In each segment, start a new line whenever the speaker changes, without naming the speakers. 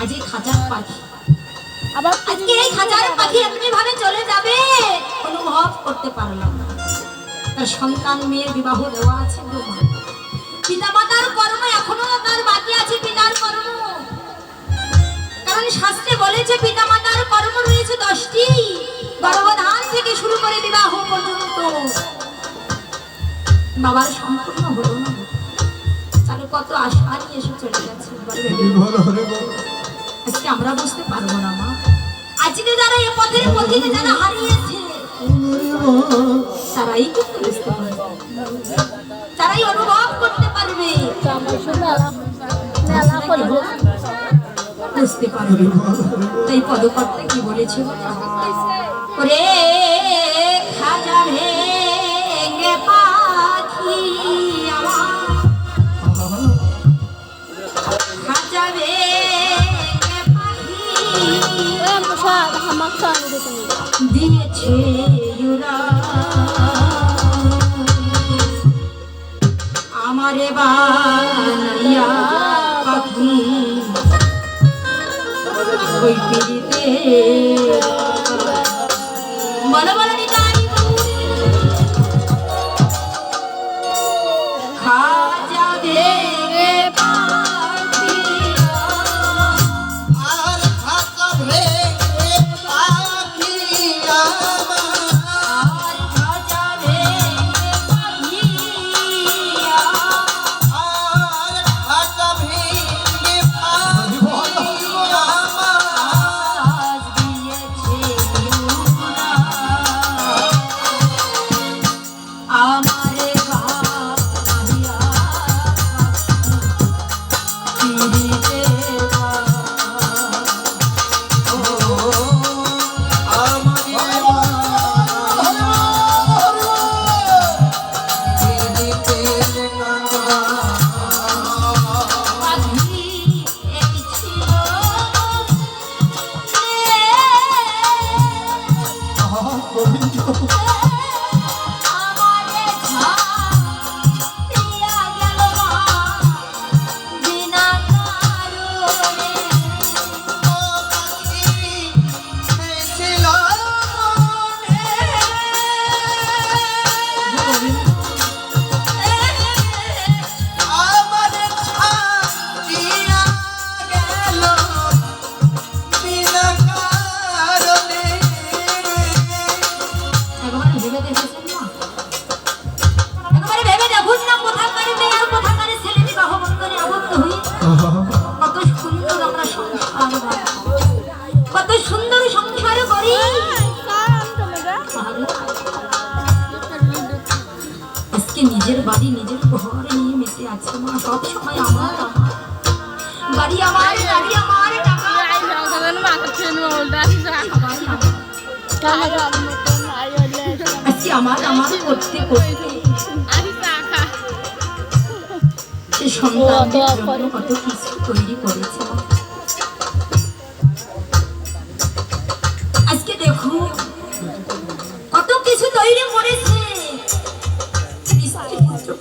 আজ এই খাঁচার পাখি আবার আজকে এই খাঁচার পাখি এমনি ভাবে চলে যাবে অনুভব করতে পারলাম না। তার সন্তান মেয়ের বিবাহ দেওয়া আছে গো মা। পিতা মাতার কর্ম এখনো তার বাকি আছে, পিতার কর্ম। কারণ শাস্ত্রে বলেছে পিতা মাতার কর্ম রয়েছে 10টি, গর্ভধান থেকে শুরু করে বিবাহ পর্যন্ত। বাবার সম্পূর্ণ হলো না, তাহলে কত আশা নিয়ে এসে চলে গেছে। আজকে আমরা বুঝতে পারবো না মা। আজকে যারা এ পথের পথিকে যারা হারিয়েছে তারাই কিন্তু বুঝতে পারবে, তারাই অনুভব করতে পারবে, বুঝতে পারবে। তাই পদকর্তা কি বলেছে, ওরে খাজা ভেঙে পাখি আমার, খাজা ভেঙে পাখি দিয়েছে আমারে বানাইয়া পাখি ওই পিড়িতে বলো বলো নিতাই খাজা ভেঙে পাখি আর খাজা ভেঙে পাখি আর খাজা ভেঙে পাখি আর খাজা ভেঙে কত সুন্দর সংসার করি। আজকে নিজের বাড়ি নিজের ঘর নিয়ে মেতে আছে মা, সব সময় আমার আমার বাড়ি, আমার গাড়ি, আমার টাকা, আজকে আমার আমার করতে করতে সে সন্তানদের জন্য কত কিছু তৈরি করেছে। আজকে দেখো কত কিছু তৈরি করেছে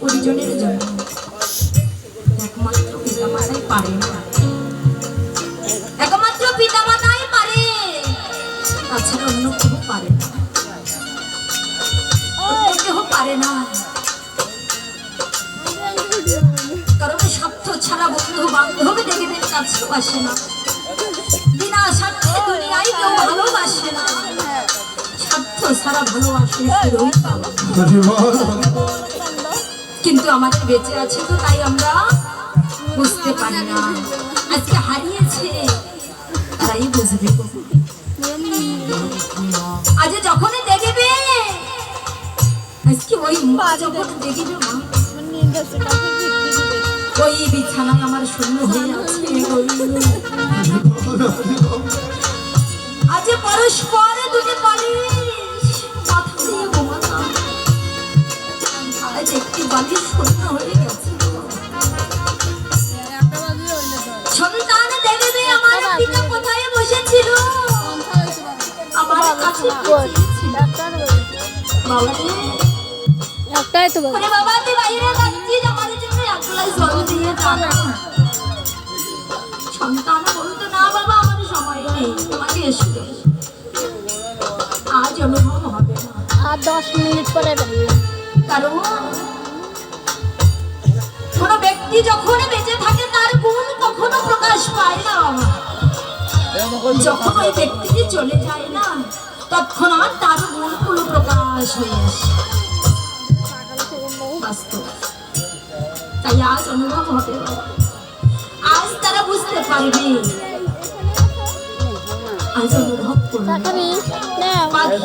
পরিজনের জন্য। একমাত্র পিতা মাতাই পারে না, একমাত্র পিতা মাতাই পারে, তাছাড়া অন্য কেউ পারে না, অন্য কেউ পারে না। কারণ স্বার্থ ছাড়া বন্ধু বান্ধব দেখবেন কাছে আসে না, বিনা স্বার্থে দুনিয়ায় কেউ ভালোবাসে না, স্বার্থ ছাড়া ভালোবাসে কিন্তু আমাদের বেঁচে আছে তো তাই আমরা বুঝতে পারি না। আজকে হারিয়েছে তারাই বুঝবে। আজ যখন দেখবে, আজকে ওই মা যখন দেখবে মা ওই বিছানায় আমার শূন্য হয়ে আছে, আজ পরস্পর দুটি বালিশ মাথা দিয়ে ঘুমাতাম, আজ একটি বালিশ শূন্য হয়ে গেছে। সন্তান দেখবে আমার পিতা কোথায় বসেছিল, আমার কাছে বাবা একটাই তো বাবা তুই বাইরে যাচ্ছিস, আমার জন্য এক গ্লাস জল দিয়ে যা। সন্তান বলতো না
10 মিনিট পরে বেরিয়ে।
কারণ কোন ব্যক্তি যখন বেঁচে থাকে তার গুণ কখনো প্রকাশ পায় না। যখন ওই ব্যক্তিটি চলে যায় না তৎক্ষণাৎ তার গুণগুলো প্রকাশ হয়ে আসে। বাস্তব। তাই আজ অনুভব হবে, আজ তারা বুঝতে পারবে, আজ অনুভব করবে পাখি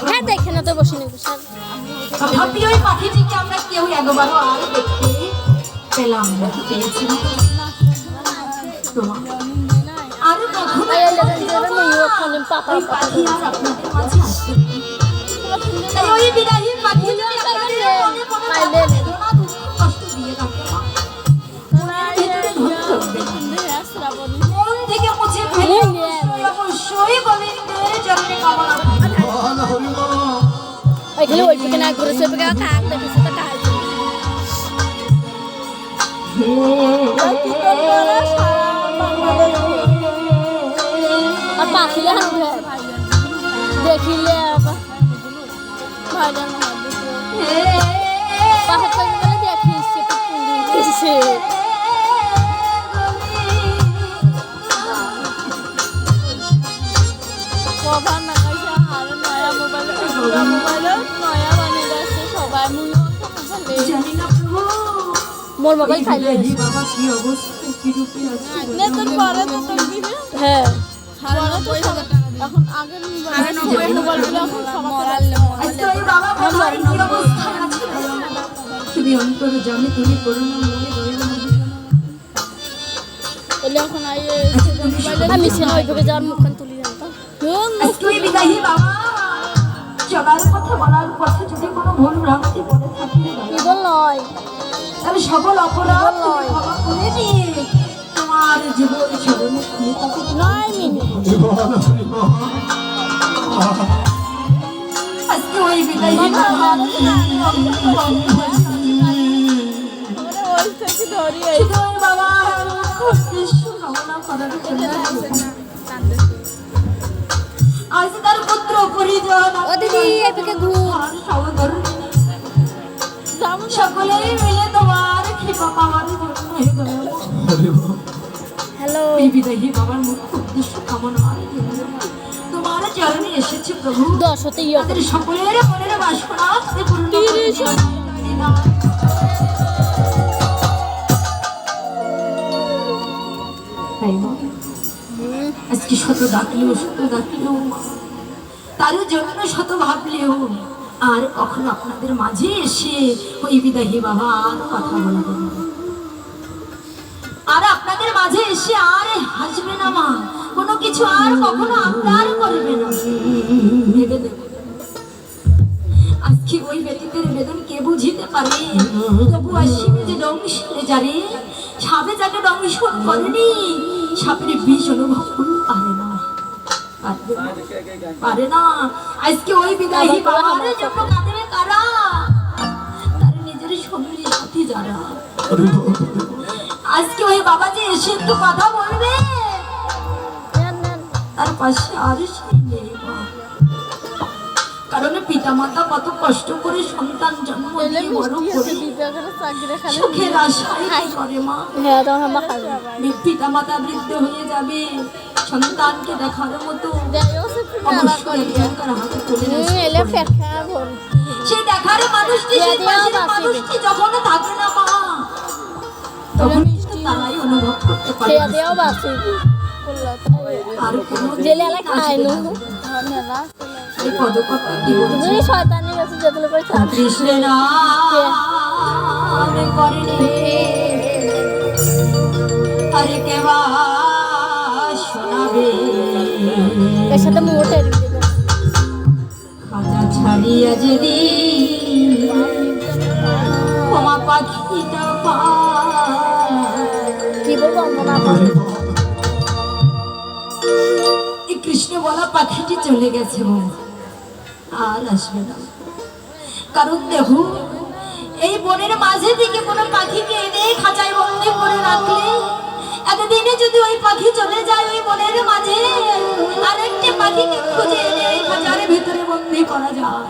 হ্যাঁ দেখে না তো বসে নেব
তথাপি ওই পাখিটিকে আমরা কেউ একবারও আর দেখতে পেলাম না, পেয়েছি আরো কখনো ওই পাখি আর আপনাদের মাঝে আসবে না। তাই ওই বিদায়ী পাখি যদি আপনাদের মনে কোনো বেদনা, দুঃখ, কষ্ট দিয়ে থাকে না, মনের ভিতরে ধরে রাখবেন না। মন থেকে মুছে ফেলে অবশ্যই গোবিন্দের চরণে কামনা করবেন।
ওইখানে ওই দিকে না ঘুরে সে দিকে কাক দেখেছে তো কাক আর পাখিলে হাঁটবে দেখিলে ভাইজান পাখি বলে দেখিস সে কভার না কাছে আর নয়া মোবাইল নয়া বানিয়ে দিয়েছে সবাই
জানি না প্রভু
মোর মোবাইল খাইলে
বাবা কি অবস্থা, কি রূপে আছে
নেতন পরে তো দিবে। হ্যাঁ এখন আগের মোবাইল এখন সবার
আজকে ওই বাবা কোথায় কি অবস্থায় আছে তুমি অন্তরে জানি, তুমি করুণা মনে দয়া
এলে এখন আমি সিনেমা ওইভাবে যাওয়ার মুখখান তুলি জানতাম।
তুই বিদায়ী বাবা চলার কথা বলার পথে যদি কোনো ভুল ভ্রান্তি করে থাকি
ঈদল নয়
আমি সকল অপরাধ ক্ষমা করে নিয়ে তোমার জীবন স্মরণে খুলে থাকি
9 মিনিট
আজকে ওই বিদায়ী বাবা বাবা কামনা করার জন্য আজ তার পুত্র পরিজন
ও দিদি এদিকে ঘুর
আমার সহধর্মী
যাবো না।
সকলেই মিলে তোমার কৃপা পাওয়ার জন্য হে দয়াময়
হ্যালো
এই বিদায়ী বাবার মুখ্য উদ্দেশ্য কামনার জন্য তোমার চরণে এসেছে প্রভু
10 হতে ইয়ে
তাদের সকলের মনের বাসনা তুমি পূর্ণ করে
30
দিও। তাই মা, আজকে শত ডাকলেও মা, তার জন্য শত ভাবলেও আর কখনো আপনাদের মাঝে এসে ওই বিদায়ী বাবা আর কথা বলবে না, আর আপনাদের মাঝে এসে আর হাসবে না মা, কোনো কিছু আর কখনো আপনার করবে না। ভেবে দেখো আজকে ওই ব্যতীতের বেদন কে বুঝিতে পারে, তবু আসিবে যে দংশনে যারে সাপে যাকে দংশন করেনি সাপের বিষ অনুভব করতে পারে না, পারে না। আজকে ওই বিদায়ী বাবার জন্য কাঁদবে কারা, তার নিজের সঙ্গী সাথী যারা। আজকে ওই বাবা যে এসে একটু কথা বলবে তার পাশে আর সেই নেই মা। কারণ পিতা মাতা কত কষ্ট করে সন্তান জন্ম দিয়ে বড় করে সুখের আশায় কি করে মা। পিতা মাতা বৃদ্ধ হয়ে যাবে, সন্তানকে দেখার মতো অবশ্যই একজনকার হাতে তুলে নিয়ে সেই দেখার মানুষটি, সেই পাশের মানুষটি যখন থাকে না মা, তখন কিন্তু তারাই অনুভব করতে পারে আর কোনো এই পদকথা কি বলছে, কৃষ্ণের নাম করিলে আরে কেবা শোনাবে খাজা ছাড়িয়া যদি ক্ষমা পাখিটা এই কৃষ্ণ বলা পাখিটি চলে গেছে মা, আর আসবে না। কারণ দেখো এই বনের মাঝে থেকে কোনো পাখিকে এনে খাঁচায় বন্দি করে রাখলে একদিনে যদি ওই পাখি চলে যায় ওই বনের মাঝে, আরেকটি পাখিকে খুঁজে এনে খাঁচার ভিতরে বন্দি করা যায়।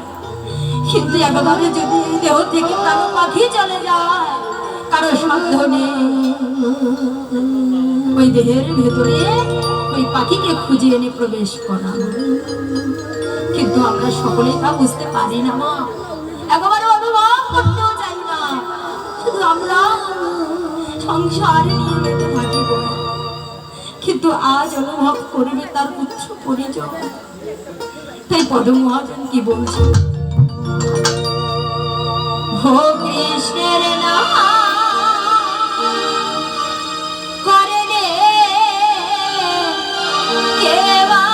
কিন্তু একবারে যদি এই দেহ থেকে কারো পাখি চলে যায়, কারো সাধ্য নেই ওই দেহের ভেতরে ওই পাখিকে খুঁজে এনে প্রবেশ করা। কিন্তু আমরা সকলে তা বুঝতে পারি না মা, একেবারে অনুভব করতেও চাই না, শুধু আমরা সংসারে নিয়ে বেঁচে থাকিব। কিন্তু আজ অনুভব করবে তার পুত্র পরিচয়। তাই পদ মহাজন কি বলছে, হো কৃষ্ণের নাম করলে কেবা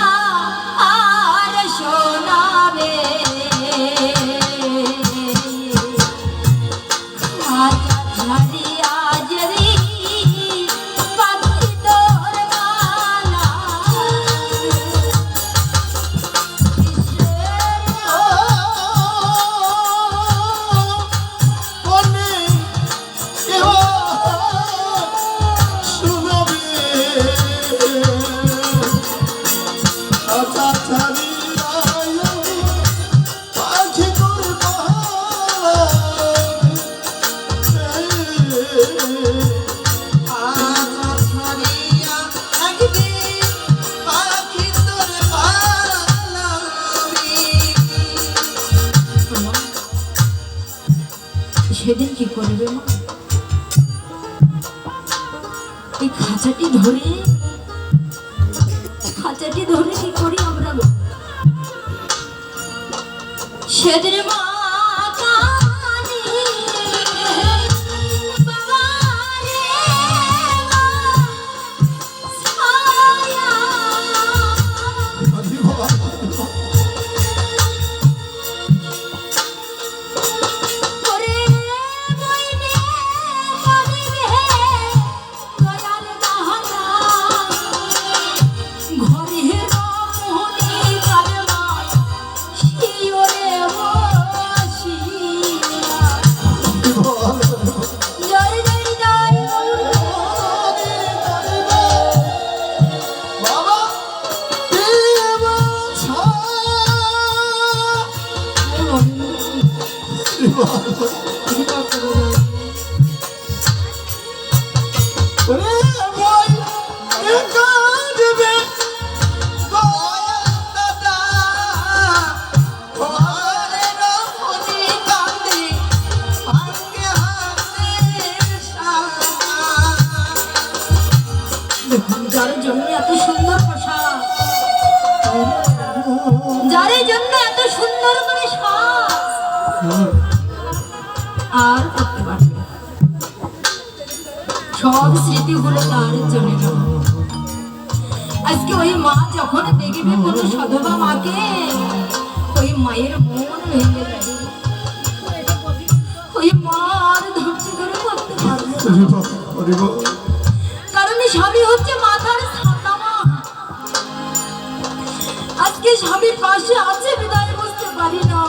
আর শোনাবে খাজা ছাড়িয়া যদি পাখি তোর মালা সেদিন কি করবে মা, এই খাঁচাটি ধরে কি করি আমরা সেদিন মা কাঁদি, বাবা রে মা, ছায়া করে বইনে কাঁদিবে দয়াল দাহানা ঘরে রমণী কারমা শিওরে বসিয়া জয় জয় জয় কৃপা করে যাবে।
ওরে মই একা দেবে দয়াল দাদা ঘরে রমণী কান্দে ভাঙ্গে হাতে সাদা।
দেখুন যার জন্য এত সুন্দর পোশাক, যার জন্য এত সুন্দর করে সাজ আর করতে পারবে না। সব স্মৃতিগুলো তার চলে গেল। আজকে ওই মা যখন দেখবে কোনো সধবা মাকে, ওই মায়ের মন ভেঙে যাবে। ওই মা আর ধৈর্য ধরে করতে পারবে না। কারণ স্বামী হচ্ছে মাথার ছাতা মা। আজকে স্বামী পাশে আছে বিদায় বুঝতে পারি না,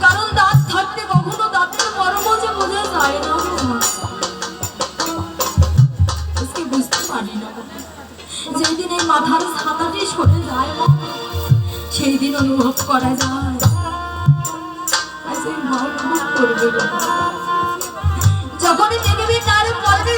কারণ দাঁত থাকতে কখনো দাঁতের মর্ম যে বোঝা যায় না। আজকে বুঝতে পারি না, যেই দিন এই মাথার ছাতাটি সরে যায় মা, সেই দিন অনুভব করা যায় আজ এই মা অনুভব করবে। যখনই দেখবে তার পরনে